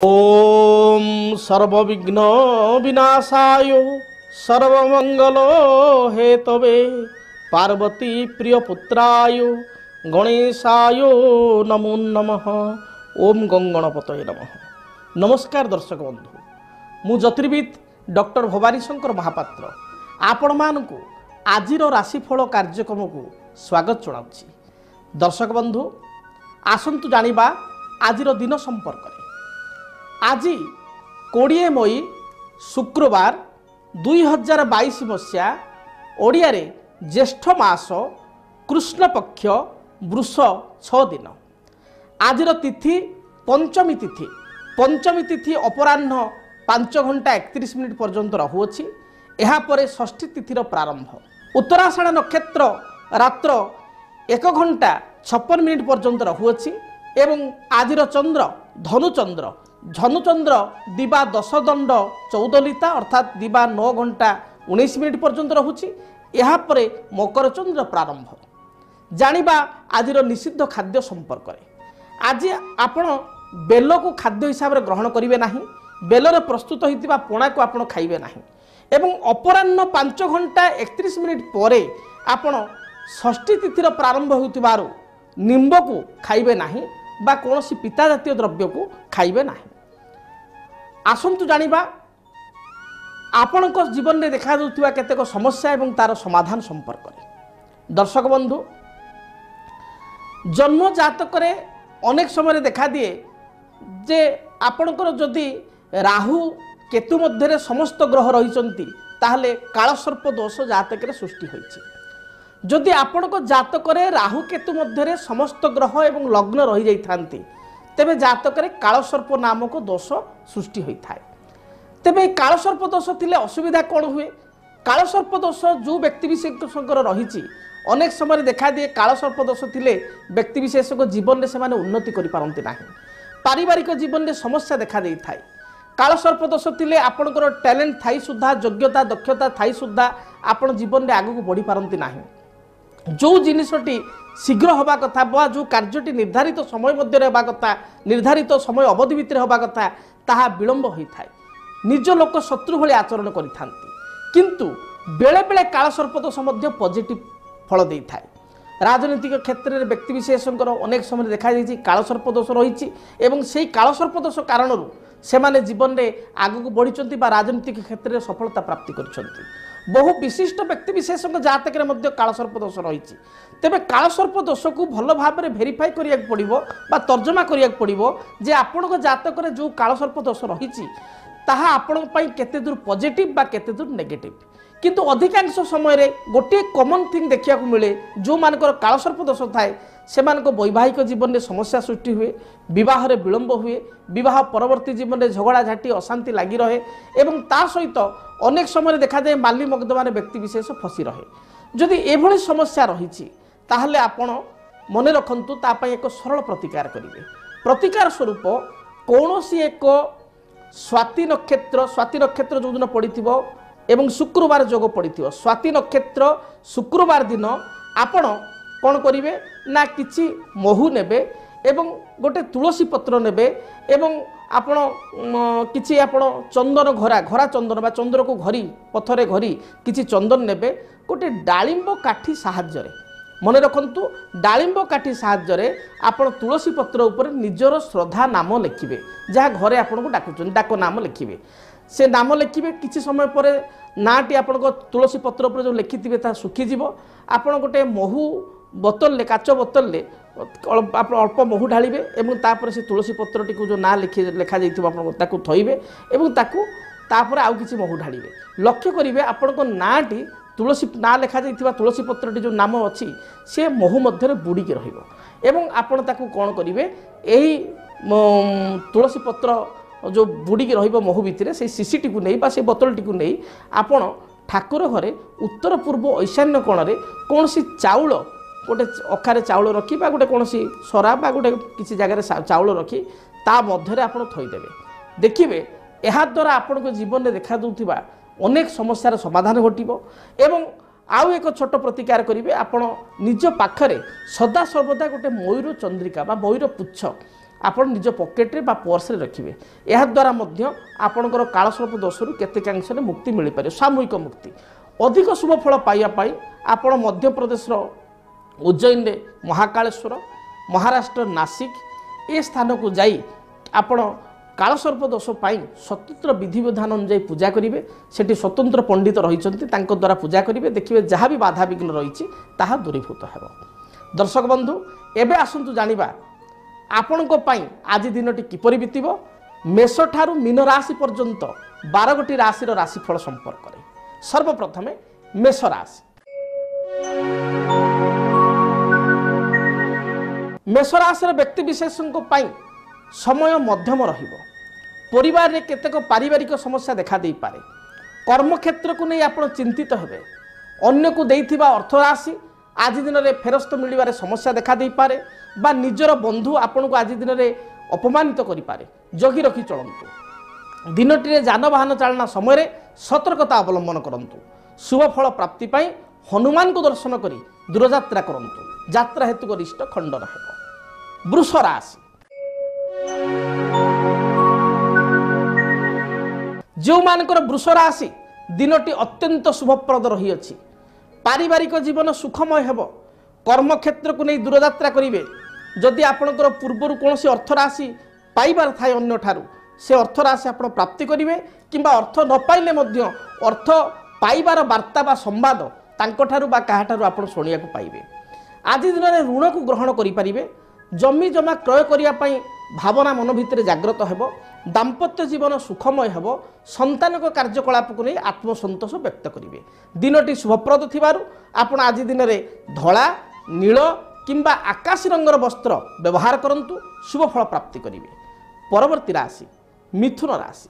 ओम सर्वविघ्न विनाशाय सर्वमंगल हेतवे पार्वती प्रियपुत्राय गणेशाय नमो नमः। ओम गंगणपतये नमः। नमस्कार दर्शक बंधु, मु ज्योतिर्विद डॉक्टर भवानी शंकर महापात्र आपण मानकु आजिर राशिफल कार्यक्रम को स्वागत जनाउछि। दर्शक बंधु, आसंतु जानिबा आजिर दिन संपर्क में। आज 20 मई शुक्रवार 2022 मसीहा ओडिया रे ज्येष्ठ मास कृष्ण पक्ष वृष 6 दिन। आजिर तिथि पंचमी तिथि अपराह्न 5 घंटा 31 मिनिट पर्यंत रहुअछि। एहा परे षष्ठी तिथिर प्रारंभ। उत्तराषाढ़ नक्षत्र रात्र 1 घंटा 56 मिनिट पर्यंत रहुअछि एवं आजिर चंद्र धनुचंद्र दिबा 10 दंड 14 लिता अर्थात दिबा 9 घंटा 19 मिनिट पर्यंत रहुछि। एहा परे मकर चंद्र प्रारंभ। जानिबा आजिर निषिद्ध खाद्य संपर्क में। आज आपण बेल को खाद्य हिसाब से ग्रहण करिवे नाही। बेलरे प्रस्तुत होइतिबा पोणा को आपण खाइबे नाही एवं अपराह्न 5 घंटा 31 मिनिट परे आपण षष्ठी तिथिर प्रारंभ होइतिबारु निम्ब को खाइबे नाही बा कोनोसी पिता जातीय द्रव्य को खाइबे नाही। आसंतु जानिबा आपणक जीवन में देखा जाउतिबा केतेक समस्या एवं तार समाधान संपर्क में। दर्शक बंधु, जन्म जातक रे अनेक समय देखा दिए जे आपणकर जदि राहु केतु मध्य समस्त ग्रह रही ताहले कालसर्प दोष जातक रे सृष्टि होइछि। जदि आपणक जातक रे राहु केतु मध्य समस्त ग्रह एवं लग्न रही जाई थांती तेबे जातक रे कालसर्प नामक दोष सृष्टि होता है। तेबे कालसर्प दोष थिले असुविधा कौन हुए? कालसर्प दोष जो व्यक्ति विशेष रही अनेक समय देखा दिए। कालसर्प दोष थिले व्यक्ति विशेष जीवन में से उन्नति करि पारंती नाही। पारिवारिक जीवन में समस्या देखा दे थाए। कालसर्प दोष थिले आपणकर टैलेंट थाई सुद्धा, योग्यता दक्षता थाई सुद्धा आपण जीवन में आगू बढ़ी पारंती नाही। जो जिनिसटी शीघ्र हवा कथा बा जो कार्यटी निर्धारित समय मध्य हवा कथा, निर्धारित समय अवधि भितर हवा कथा, ताहा विलंब होता है। निज लोक शत्रु भली आचरण करिथांती, किंतु बेले बेले कालसर्प दोष मध्य पॉजिटिव फल दे थाए। राजनीतिक क्षेत्र में व्यक्ति विशेषकर अनेक समय देखा जाइए कालसर्प दोष रही एवं से कालसर्प दोष कारण से माने जीवन में आगू बढ़ी बा राजनीतिक क्षेत्र में सफलता प्राप्ति करछंती। बहु विशिष्ट व्यक्ति विशेष जातक रे कालसर्प दोष रही। तेबे कालसर्प दोष को भल भाव में भेरीफाई करिया पड़िबो बा तर्जमा करिया पड़िबो जे आपणक जातक रे जो कालसर्प दोष रही ताहा आपण पई केते दूर पॉजिटिव बा केते दूर नेगेटिव। किंतु अधिकांश समय रे गोटे कॉमन थिंग देखिया को मिले, जो मानकर कालसर्प दोष थाए से मानको वैवाहिक जीवन में समस्या सृष्टि हुए, विवाह रे विलंब हुए, विवाह परवर्ती जीवन में झगड़ा झाटी अशांति लगी रहे एवं ता सहित अनेक समय देखा जाए माली मकदमारे व्यक्ति विशेष फसी रहे। जदि एभली समस्या रही ताहले आपण मने रखंतु तापाई एक सरल प्रतिकार करिवे। प्रतिकार स्वरूप कौनसी एक स्वाति नक्षत्र जो दिन पड़िथिबो एवं शुक्रवार जोग पड़िथिबो, स्वाति नक्षत्र शुक्रवार दिन आपण कौन करिवे ना किछि महू नेबे एवं गोटे तुलसी पत्र नेबे एवं आपण किछि आपण चंदन घरा चंदन बा चंद्र को घरी पथरे घरी किछि चंदन नेबे। गोटे डालिंब काठी साहाय्य मने रखंतु डालिंब काठी साहाय्य आपण तुलसी पत्र ऊपर निजर श्रद्धा नाम लिखिबे। जहाँ घरे आपण को डाकुचन डाक नाम लिखिबे। से नाम लिखिबे किछि समय पर नाटी आपण को तुलसी पत्र ऊपर जो लिखिथिबे ता सुखी जीवो। आपण गोटे महू बोतल काच बोतल अल्प महू ढालिबे एवं तापर से तुलसी पत्रटी को जो ना लिखा जाइथिबो आपण ताकू थइबे एवं ताकू तापर आउ किछि महू ढालिबे। लक्ष्य करिवे आपण को नाटी तुलसी ना लिखा जाइथिबा तुलसी पत्रटी जो नाम अछि से महू मध्य बुड़ीकी रहिबो एवं आपण ताकू कोन करिवे एही तुलसी पत्र जो बुड़ीकी रहिबो महू भितरे से सीसीटी को नहीं बा से बोतलटी को नहीं आपण ठाकुर घरे उत्तर पूर्व ईशान्य कोण रे कोनसी चाउल गोटे अखारे चाउल रखी बा गोटे कोनसी सरा बा गोटे किसी जगह चाउल रखी ता मध्य आपण थईदेवे। देखिए यह द्वारा आपण को जीवन में देखा दूथिबा अनेक समस्यार समाधान घटिबो एवं आउ एक छोट प्रतिकार करेंगे। आपण निज पाखरे सदा सर्वदा गोटे मयूर चंद्रिका बा मयूर पुच्छ ଆପଣ ନିଜ ପକେଟ୍ରେ ବା ପର୍ସରେ ରଖିବେ। ଏହାଦ୍ୱାରା ମଧ୍ୟ ଆପଣଙ୍କର କାଳସର୍ପ ଦୋଷରୁ କେତେକାଂଶରେ ମୁକ୍ତି ମିଳିପାରିବ, ସାମୂହିକ ମୁକ୍ତି। ଅଧିକ ଶୁଭ ଫଳ ପାଇବା ପାଇଁ ଆପଣ ମଧ୍ୟପ୍ରଦେଶର ଉଜ୍ଜୟିନରେ ମହାକାଳେଶ୍ୱର, ମହାରାଷ୍ଟ୍ର ନାସିକ ଏ ସ୍ଥାନକୁ ଯାଇ ଆପଣ କାଳସର୍ପ ଦୋଷ ପାଇଁ ସ୍ୱତନ୍ତ୍ର ବିଧିବିଧାନ ଅନୁଯାୟୀ ପୂଜା କରିବେ। ସେଠି ସ୍ୱତନ୍ତ୍ର ପଣ୍ଡିତ ରହିଛନ୍ତି, ତାଙ୍କ ଦ୍ୱାରା ପୂଜା କରିବେ। ଦେଖିବେ ଯାହା ବି ବାଧାବିଘ୍ନ ରହିଛି ତାହା ଦୂରୀଭୂତ ହେବ। ଦର୍ଶକ ବନ୍ଧୁ, ଏବେ ଆସନ୍ତୁ ଜାଣିବା ଆପଣଙ୍କ ପାଇଁ ଆଜି ଦିନଟି କିପରି ବିତିବ। ମେଷ ଠାରୁ ମୀନ ରାଶି ପର୍ଯ୍ୟନ୍ତ 12ଗୋଟି ରାଶିର ରାଶିଫଳ ସମ୍ପର୍କରେ। ସର୍ବପ୍ରଥମେ ମେଷ ରାଶି। ମେଷ ରାଶିର ବ୍ୟକ୍ତିବିଶେଷଙ୍କ ପାଇଁ ସମୟ ମଧ୍ୟମ ରହିବ। ପରିବାରରେ କେତେକ ପାରିବାରିକ ସମସ୍ୟା ଦେଖାଦେଇପାରେ। କର୍ମକ୍ଷେତ୍ରକୁ ନେଇ ଆପଣ ଚିନ୍ତିତ ହେବେ। ଅନ୍ୟକୁ ଦେଇଥିବା ଅର୍ଥରାଶି ଆଜି ଦିନରେ ଫେରସ୍ତ ମିଳିବାରେ ସମସ୍ୟା ଦେଖାଦେଇପାରେ ବା ନିଜର ବନ୍ଧୁ ଆପଣଙ୍କୁ ଆଜି ଦିନରେ ଅପମାନିତ କରିପାରେ। ଜଗି ରଖି ଚଳନ୍ତୁ। ଦିନଟିରେ ଯାନବାହନ ଚାଳନା ସମୟରେ ସତର୍କତା ଅବଲମ୍ବନ କରନ୍ତୁ। ଶୁଭ ଫଳ ପ୍ରାପ୍ତି ପାଇଁ ହନୁମାନଙ୍କୁ ଦର୍ଶନ କରି ଦୂରଯାତ୍ରା କରନ୍ତୁ। ଯାତ୍ରା ହେତୁ ଗରିଷ୍ଠ ଖଣ୍ଡନ ହେବ। ବୃଷ ରାଶି। ଯେଉଁମାନଙ୍କର ବୃଷ ରାଶି ଦିନଟି ଅତ୍ୟନ୍ତ ଶୁଭପ୍ରଦ ରହିଅଛି। ପାରିବାରିକ ଜୀବନ ସୁଖମୟ ହେବ। କର୍ମକ୍ଷେତ୍ରକୁ ନେଇ ଦୂରଯାତ୍ରା କରିବେ। ଯଦି ଆପଣଙ୍କର ପୂର୍ବରୁ କୌଣସି ଅର୍ଥରାଶି ପାଇବାର ଥାଏ ଅନ୍ୟଠାରୁ, ସେ ଅର୍ଥରାଶି ଆପଣ ପ୍ରାପ୍ତି କରିବେ କିମ୍ବା ଅର୍ଥ ନ ପାଇଲେ ମଧ୍ୟ ଅର୍ଥ ପାଇବାର ବାର୍ତ୍ତା ବା ସମ୍ବାଦ ତାଙ୍କଠାରୁ ବା କାହାଠାରୁ ଆପଣ ଶୁଣିବାକୁ ପାଇବେ। ଆଜି ଦିନରେ ଋଣକୁ ଗ୍ରହଣ କରିପାରିବେ। ଜମି ଜମା କ୍ରୟ କରିବା ପାଇଁ ଭାବନା ମନ ଭିତରେ ଜାଗ୍ରତ ହେବ। ଦାମ୍ପତ୍ୟ ଜୀବନ ସୁଖମୟ ହେବ। ସନ୍ତାନଙ୍କ କାର୍ଯ୍ୟକଳାପକୁ ନେଇ ଆତ୍ମସନ୍ତୋଷ ବ୍ୟକ୍ତ କରିବେ। ଦିନଟି ଶୁଭପ୍ରଦ ଥିବାରୁ ଆପଣ ଆଜି ଦିନରେ ଧଳା, ନୀଳ କିମ୍ବା ଆକାଶୀ ରଙ୍ଗର ବସ୍ତ୍ର ବ୍ୟବହାର କରନ୍ତୁ। ଶୁଭ ଫଳ ପ୍ରାପ୍ତି କରିବେ। ପରବର୍ତ୍ତୀ ରାଶି ମିଥୁନ ରାଶି।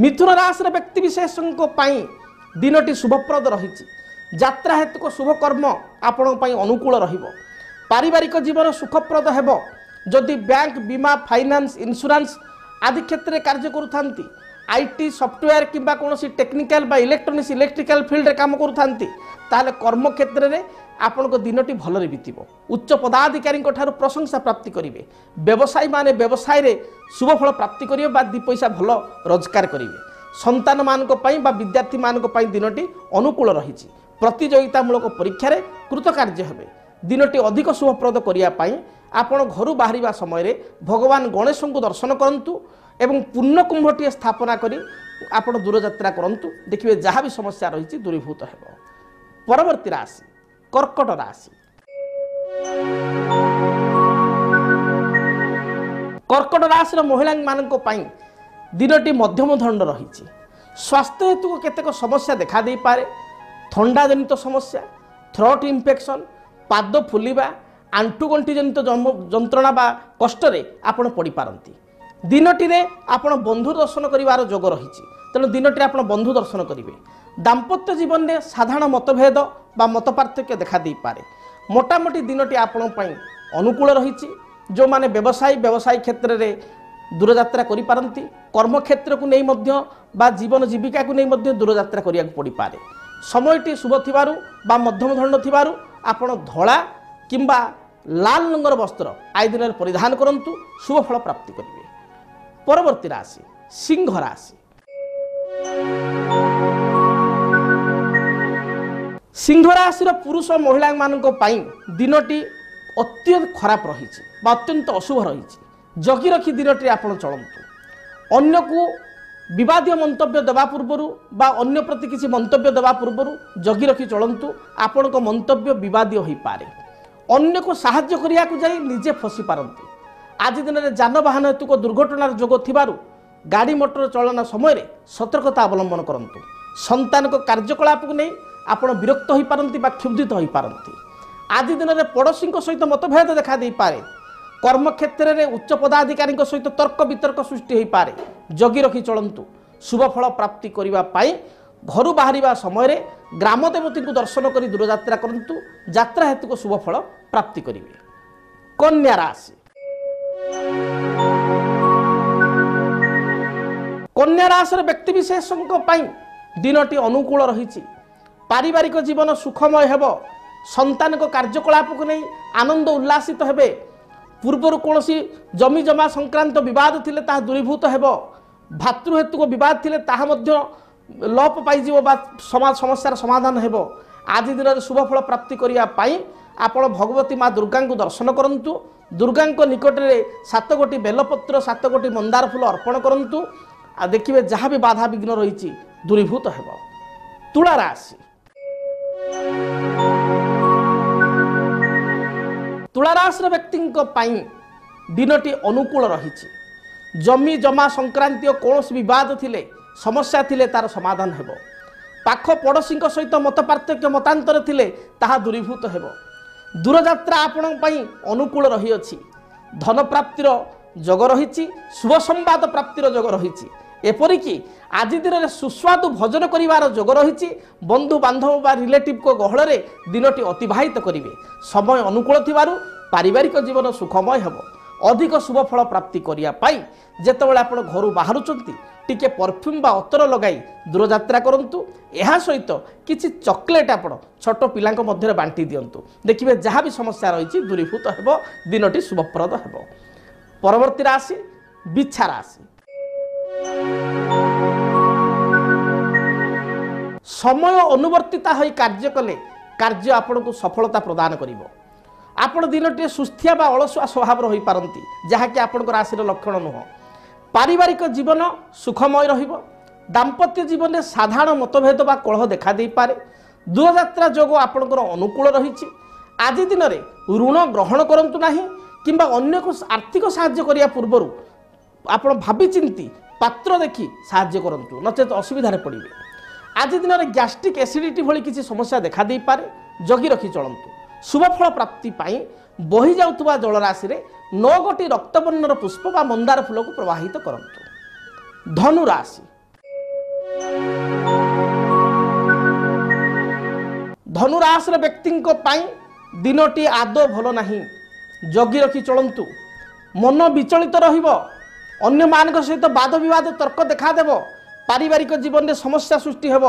ମିଥୁନ ରାଶିର ବ୍ୟକ୍ତିବିଶେଷଙ୍କ ପାଇଁ ଦିନଟି ଶୁଭପ୍ରଦ ରହିଛି। ଯାତ୍ରା ହେତୁକ ଶୁଭକର୍ମ ଆପଣଙ୍କ ପାଇଁ ଅନୁକୂଳ ରହିବ। ପାରିବାରିକ ଜୀବନ ସୁଖପ୍ରଦ ହେବ। ଯଦି ବ୍ୟାଙ୍କ, ବୀମା, ଫାଇନାନ୍ସ, ଇନ୍ସୁରାନ୍ସ ଆଦି କ୍ଷେତ୍ରରେ କାର୍ଯ୍ୟ କରୁଥାନ୍ତି, ଆଇଟି ସଫ୍ଟୱେୟାର କିମ୍ବା କୌଣସି ଟେକ୍ନିକାଲ ବା ଇଲେକ୍ଟ୍ରୋନିକ୍ସ ଇଲେକ୍ଟ୍ରିକାଲ ଫିଲ୍ଡରେ କାମ କରୁଥାନ୍ତି, ତାହେଲେ କର୍ମକ୍ଷେତ୍ରରେ ଆପଣଙ୍କ ଦିନଟି ଭଲରେ ବିତିବ। ଉଚ୍ଚ ପଦାଧିକାରୀଙ୍କ ଠାରୁ ପ୍ରଶଂସା ପ୍ରାପ୍ତି କରିବେ। ବ୍ୟବସାୟୀମାନେ ବ୍ୟବସାୟରେ ଶୁଭଫଳ ପ୍ରାପ୍ତି କରିବେ ବା ଦୁଇ ପଇସା ଭଲ ରୋଜଗାର କରିବେ। ସନ୍ତାନମାନଙ୍କ ପାଇଁ ବା ବିଦ୍ୟାର୍ଥୀମାନଙ୍କ ପାଇଁ ଦିନଟି ଅନୁକୂଳ ରହିଛି। ପ୍ରତିଯୋଗିତାମୂଳକ ପରୀକ୍ଷାରେ କୃତକାର୍ଯ୍ୟ ହେବେ। ଦିନଟି ଅଧିକ ଶୁଭପ୍ରଦ କରିବା ପାଇଁ ଆପଣ ଘରୁ ବାହାରିବା ସମୟରେ ଭଗବାନ ଗଣେଶଙ୍କୁ ଦର୍ଶନ କରନ୍ତୁ ଏବଂ ପୂର୍ଣ୍ଣକୁମ୍ଭଟିଏ ସ୍ଥାପନା କରି ଆପଣ ଦୂରଯାତ୍ରା କରନ୍ତୁ। ଦେଖିବେ ଯାହା ବି ସମସ୍ୟା ରହିଛି ଦୂରୀଭୂତ ହେବ। ପରବର୍ତ୍ତୀ ରାଶି କର୍କଟ ରାଶି। କର୍କଟ ରାଶିର ମହିଳାମାନଙ୍କ ପାଇଁ ଦିନଟି ମଧ୍ୟମ ଧରଣ ରହିଛି। ସ୍ୱାସ୍ଥ୍ୟ ହେତୁ କେତେକ ସମସ୍ୟା ଦେଖାଦେଇପାରେ। ଥଣ୍ଡାଜନିତ ସମସ୍ୟା, ଥ୍ରୋଟ୍ ଇନଫେକ୍ସନ୍, ପାଦ ଫୁଲିବା, ଆଣ୍ଠୁଗଣ୍ଠି ଜନିତ ଯନ୍ତ୍ରଣା ବା କଷ୍ଟରେ ଆପଣ ପଡ଼ିପାରନ୍ତି। ଦିନଟିରେ ଆପଣ ବନ୍ଧୁ ଦର୍ଶନ କରିବାର ଯୋଗ ରହିଛି, ତେଣୁ ଦିନଟିରେ ଆପଣ ବନ୍ଧୁ ଦର୍ଶନ କରିବେ। ଦାମ୍ପତ୍ୟ ଜୀବନରେ ସାଧାରଣ ମତଭେଦ ବା ମତ ପାର୍ଥକ୍ୟ ଦେଖାଦେଇପାରେ। ମୋଟାମୋଟି ଦିନଟି ଆପଣଙ୍କ ପାଇଁ ଅନୁକୂଳ ରହିଛି। ଯେଉଁମାନେ ବ୍ୟବସାୟୀ କ୍ଷେତ୍ରରେ ଦୂରଯାତ୍ରା କରିପାରନ୍ତି, କର୍ମକ୍ଷେତ୍ରକୁ ନେଇ ମଧ୍ୟ ବା ଜୀବନ ଜୀବିକାକୁ ନେଇ ମଧ୍ୟ ଦୂରଯାତ୍ରା କରିବାକୁ ପଡ଼ିପାରେ। ସମୟଟି ଶୁଭ ଥିବାରୁ ବା ମଧ୍ୟମ ଧରଣ ଥିବାରୁ ଆପଣ ଧଳା କିମ୍ବା ଲାଲ ରଙ୍ଗର ବସ୍ତ୍ର ଆଜି ଦିନରେ ପରିଧାନ କରନ୍ତୁ। ଶୁଭ ଫଳ ପ୍ରାପ୍ତି କରିବେ। ପରବର୍ତ୍ତୀ ରାଶି ସିଂହ ରାଶି। ସିଂହ ରାଶିର ପୁରୁଷ ମହିଳାମାନଙ୍କ ପାଇଁ ଦିନଟି ଅତ୍ୟନ୍ତ ଖରାପ ରହିଛି ବା ଅତ୍ୟନ୍ତ ଅଶୁଭ ରହିଛି। ଜଗି ରଖି ଦିନଟିରେ ଆପଣ ଚଳନ୍ତୁ। ଅନ୍ୟକୁ ବିବାଦୀୟ ମନ୍ତବ୍ୟ ଦେବା ପୂର୍ବରୁ ବା ଅନ୍ୟ ପ୍ରତି କିଛି ମନ୍ତବ୍ୟ ଦେବା ପୂର୍ବରୁ ଜଗି ରଖି ଚଳନ୍ତୁ। ଆପଣଙ୍କ ମନ୍ତବ୍ୟ ବିବାଦୀୟ ହୋଇପାରେ। ଅନ୍ୟକୁ ସାହାଯ୍ୟ କରିବାକୁ ଯାଇ ନିଜେ ଫସି ପାରନ୍ତି। ଆଜି ଦିନରେ ଯାନବାହନ ହେତୁକ ଦୁର୍ଘଟଣାର ଯୋଗ ଥିବାରୁ ଗାଡ଼ି ମଟର ଚଳନା ସମୟରେ ସତର୍କତା ଅବଲମ୍ବନ କରନ୍ତୁ। ସନ୍ତାନଙ୍କ କାର୍ଯ୍ୟକଳାପକୁ ନେଇ ଆପଣ ବିରକ୍ତ ହୋଇପାରନ୍ତି ବା କ୍ଷୁବ୍ଧିତ ହୋଇପାରନ୍ତି। ଆଜି ଦିନରେ ପଡ଼ୋଶୀଙ୍କ ସହିତ ମତଭେଦ ଦେଖାଦେଇପାରେ। କର୍ମକ୍ଷେତ୍ରରେ ଉଚ୍ଚ ପଦାଧିକାରୀଙ୍କ ସହିତ ତର୍କ ବିତର୍କ ସୃଷ୍ଟି ହୋଇପାରେ। ଜଗି ରଖି ଚଳନ୍ତୁ। ଶୁଭଫଳ ପ୍ରାପ୍ତି କରିବା ପାଇଁ ଘରୁ ବାହାରିବା ସମୟରେ ଗ୍ରାମ ଦେବତୀଙ୍କୁ ଦର୍ଶନ କରି ଦୂରଯାତ୍ରା କରନ୍ତୁ। ଯାତ୍ରା ହେତୁକ ଶୁଭଫଳ ପ୍ରାପ୍ତି କରିବେ। କନ୍ୟା ରାଶି। କନ୍ୟା ରାଶିର ବ୍ୟକ୍ତିବିଶେଷଙ୍କ ପାଇଁ ଦିନଟି ଅନୁକୂଳ ରହିଛି। ପାରିବାରିକ ଜୀବନ ସୁଖମୟ ହେବ। संतान को कार्यकलाप को नहीं आनंद उल्लासित हेबे पूर्वर कौन जमी जमा संक्रांत बद थिले ताहा दूरीभूत हेब भातृहेतुक बद थिले ताहा मध्य लोप पाइजिवो बा समाज समस्यार समाधान हेब आज दिन में शुभफल प्राप्ति करने आपण भगवती माँ दुर्गा को दर्शन करंतु दुर्गा निकट में 7 गोटी बेलपत्र 7 गोटी मंदार फूल अर्पण करंतु आ देखिए जहाँ भी बाधा विघ्न रही दूरीभूत हेब। तुला राशि तुला राशि व्यक्ति दिनटी अनुकूल रही जमी जमा संक्रांति कौन बद थिले समस्या थिले तार समाधान हेब पाख पड़ोशी सहित मत पार्थक्य मतांतर थिले ताहा दूरीभूत हेब दूरयात्रा आपण अनुकूल रही अछि धन प्राप्तिर जोग रही शुभ संवाद प्राप्तिर जोग रही एपरिकी आज दिन में सुस्वादु भोजन करिवार जोग रही बंधु बांधव बा रिलेटिव को गहल में दिनटी अतिबाहित करेंगे समय अनुकूल थिबारु पारिवारिक जीवन सुखमय हेब अधिक शुभ फल प्राप्ति करने जेतेबेले आपण घर बाहरुचंती टिके परफ्यूम बा अतर लगाई दूरयात्रा करंतु एहा सहित किछि चॉकलेट आपण छोट पिलांक मध्य बांटी दियंतु देखिबे जहाँ भी समस्या रही दूरीभूत हेब दिनटी शुभप्रद हेब। परवर्ती राशि बिच्छा राशि समय अनुवर्तिता होई कार्य कले कार्य आपण को सफलता प्रदान करिवो आपण दिनटी सुस्थिया बा अलसुआ स्वभाव रही पारंती जहाँकि आपण राशि लक्षण नुह पारिवारिक जीवन सुखमय रहिबो दाम्पत्य जीवन में साधारण मतभेद बा कलह देखा दे पारे दूरयात्रा जोग आपणकर अनुकूल रही आज दिन में ऋण ग्रहण करंतु नाही किंबा अन्य को आर्थिक साहाय्य करिया पूर्वरु आपण भाबी चिंती पात्र देखि साहाय्य करंतु नचेत असुविधा पड़िबे आज दिन में गैस्ट्रिक एसिडिटी भली किसी समस्या देखा दे पारे जगी रखी चलंतु शुभफल प्राप्ति पाई बही जाउतबा जलराशि रे 9 गोटी रक्तवर्णर पुष्प बा मंदार फूल को प्रवाहित करंतु। धनु राशि धनु राशि व्यक्ति दिनटी आदौ भल नहीं जगी रखी चलंतु मन विचलित रहिबो अन्य मान सहित वाद विवाद तर्क देखादेव पारिवारिक जीवन में समस्या सृष्टि हेब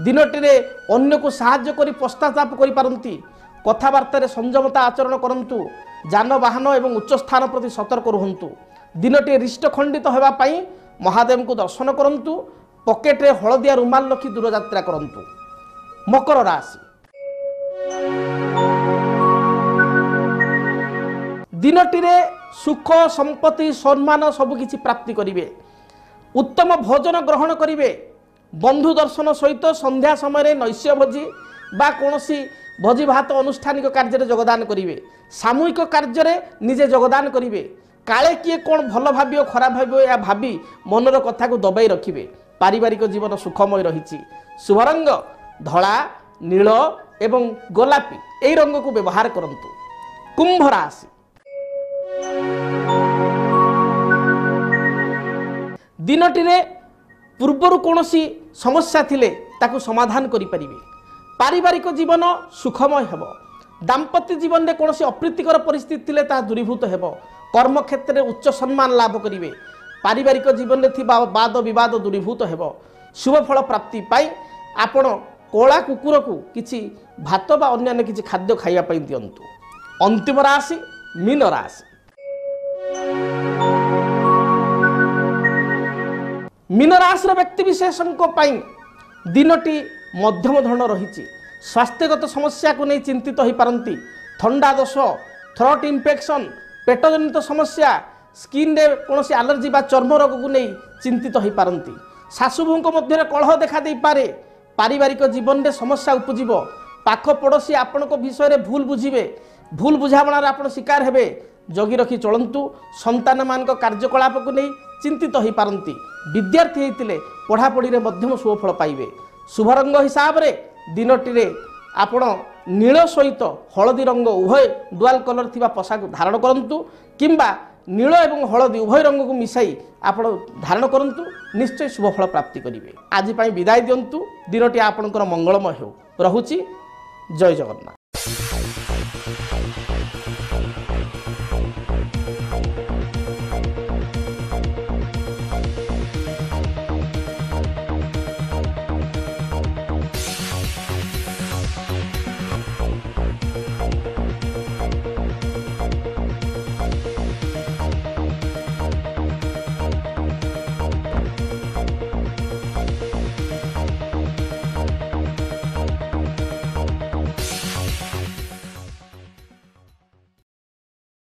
दिनटी रे अन्य को साहाय्य करी पश्चाताप करि पारंती कथबार्ता संयमता आचरण करंतु जानवाहन एवं उच्च स्थान प्रति सतर्क रुहंतु दिनटी रिष्ट खंडित होगापाई महादेव को दर्शन करंतु पकेट्रे हलदिया रुमाल रखी दूरयात्रा करंतु। मकर राशि दिनटी रे सुख संपत्ति सम्मान सबकिछि प्राप्ति करिवे उत्तम भोजन ग्रहण करिवे बंधु दर्शन सहित संध्या समय नैश्य भोजी बा कोनोसी भोजी भात अनुष्ठानिक कार्य योगदान करिवे सामूहिक कार्य निजे योगदान करिवे काले किए कौन भल भाव खराब भाव या भावी मनर कथा को दबाई रखिए पारिवारिक जीवन सुखमय रही शुभरंग धला नील एवं गोलापी यही रंग को व्यवहार करंतु। कुंभ राशि दिनटी रे पूर्वर कौन समस्या थिले ताकू समाधान करि परिबे पारिवारिक जीवन सुखमय हेब दाम्पत्य जीवन में कौन अप्रीतिकर परिस्थिति थिले ता दूरीभूत हेब कर्म क्षेत्र में उच्च सम्मान लाभ करिवे पारिवारिक जीवन में थिबा वाद विवाद दूरीभूत हेब शुभफल प्राप्ति पाई आपण कोला कुकुर को किछि भात बा अन्य किछि खाद्य खाइया पई दियंतु। अंतिम राशि मीन राशि मीन राशि व्यक्ति विशेषों दिनटी मध्यम धरण रही स्वास्थ्यगत समस्या को नहीं चिंतित हो पारती थंडा दोष थ्रोट इन्फेक्शन पेटजनित समस्या स्किन रे कौन एलर्जी बा चर्म रोग को नहीं चिंतित हो पारती शाशुबों मध्य कलह देखा दे पारे पारिवारिक जीवन में समस्या उपजीव पाख पड़ोशी आपण विषय में भूल बुझे भूल बुझामणार आप शिकार हेबे जगी रखी चलंतु संतान मान कार्यकलाप को नहीं चिंतित हो पारती विद्यार्थी होते पढ़ापढ़ी में मध्यम शुभफल पाइबे शुभरंग हिसाब रे दिनटी रे आपण नील सहित हलदी रंग उभय डुआल कलर थिबा पोशाक धारण करंतु किंबा नील एवं हलदी उभय रंग को मिसाई आपण धारण करंतु निश्चय शुभफल प्राप्ति करिवे। आज पई विदाय दियंतु दिनटी आपणकर मंगलमय हो रहुची। जय जगन्नाथ।